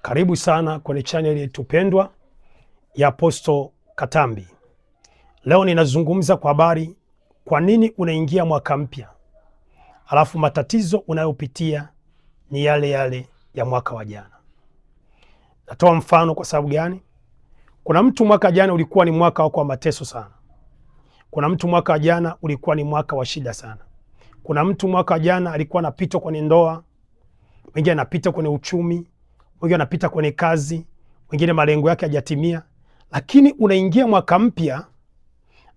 Karibu sana kwenye channel yetu pendwa ya Apostle Katambi. Leo ninazungumza kwa habari kwa nini unaingia mwaka mpya alafu matatizo unayopitia ni yale yale ya mwaka wa jana. Natoa mfano kwa sababu gani? Kuna mtu mwaka jana ulikuwa ni mwaka wako wa mateso sana. Kuna mtu mwaka jana ulikuwa ni mwaka wa shida sana. Kuna mtu mwaka jana alikuwa anapita kwenye ndoa, mwingine anapita kwenye uchumi, mwingine anapita kwenye kazi, mwingine malengo yake hajatimia. Lakini unaingia mwaka mpya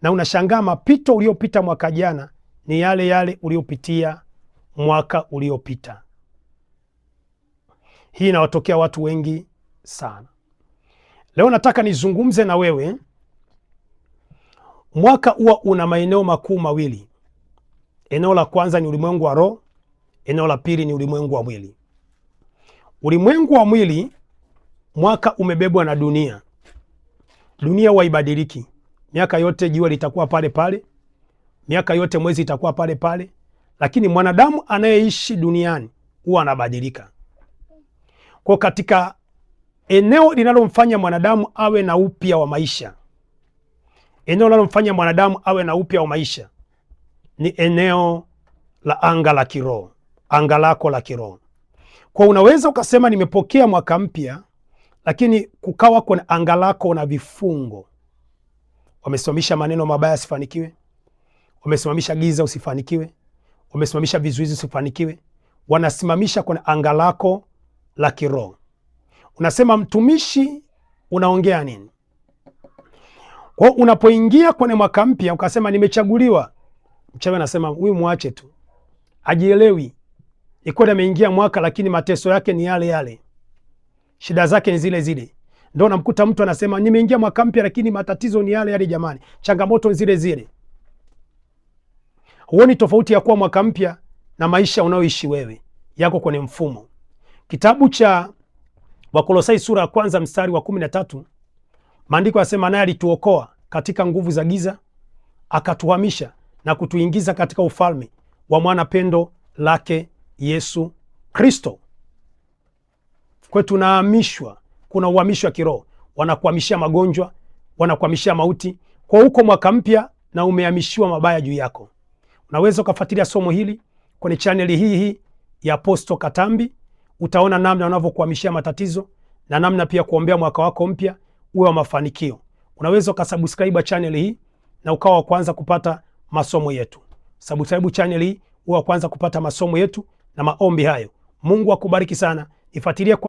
na unashangaa mapito uliopita mwaka jana ni yale yale uliopitia mwaka uliopita. Hii inawatokea watu wengi sana. Leo nataka nizungumze na wewe. Mwaka huwa una maeneo makuu mawili. Eneo la kwanza ni ulimwengu wa roho, eneo la pili ni ulimwengu wa mwili. Ulimwengu wa mwili, mwaka umebebwa na dunia. Dunia huwa haibadiliki. Miaka yote jua litakuwa pale pale, miaka yote mwezi itakuwa pale pale, lakini mwanadamu anayeishi duniani huwa anabadilika. Kwa katika eneo linalomfanya mwanadamu awe na upya wa maisha, eneo linalomfanya mwanadamu awe na upya wa maisha ni eneo la anga la kiroho, anga lako la kiroho. Kwa unaweza ukasema nimepokea mwaka mpya, lakini kukawa kwenye anga lako na vifungo. Wamesimamisha maneno mabaya usifanikiwe, wamesimamisha giza usifanikiwe, wamesimamisha vizuizi usifanikiwe, wanasimamisha kwenye anga lako la kiroho. Unasema mtumishi, unaongea nini? Kwa unapoingia kwenye mwaka mpya ukasema nimechaguliwa, mchawi anasema huyu muache tu, hajielewi. Iko ameingia mwaka lakini mateso yake ni yale yale, shida zake ni zile zile. Ndio namkuta mtu anasema nimeingia mwaka mpya lakini matatizo ni yale yale. Jamani, changamoto zile zile. Huoni tofauti ya kuwa mwaka mpya na maisha unayoishi wewe yako kwenye mfumo. Kitabu cha Wakolosai sura ya kwanza mstari wa 13, maandiko yasema naye alituokoa katika nguvu za giza, akatuhamisha na kutuingiza katika ufalme wa mwana pendo lake Yesu Kristo. Kwa tunahamishwa, kuna uhamisho wa kiroho. Wanakuhamishia magonjwa, wanakuhamishia mauti. Kwa huko mwaka mpya na umehamishiwa mabaya juu yako. Unaweza ukafuatilia somo hili kwenye channel hii ya Apostle Katambi. Utaona namna unavyokuhamishia matatizo na namna pia kuombea mwaka wako mpya uwe wa mafanikio. Unaweza ukasubscribe channel hii na ukawa wa kwanza kupata masomo yetu. Subscribe channel hii uwe wa kwanza kupata masomo yetu na maombi hayo. Mungu akubariki sana. Ifuatilie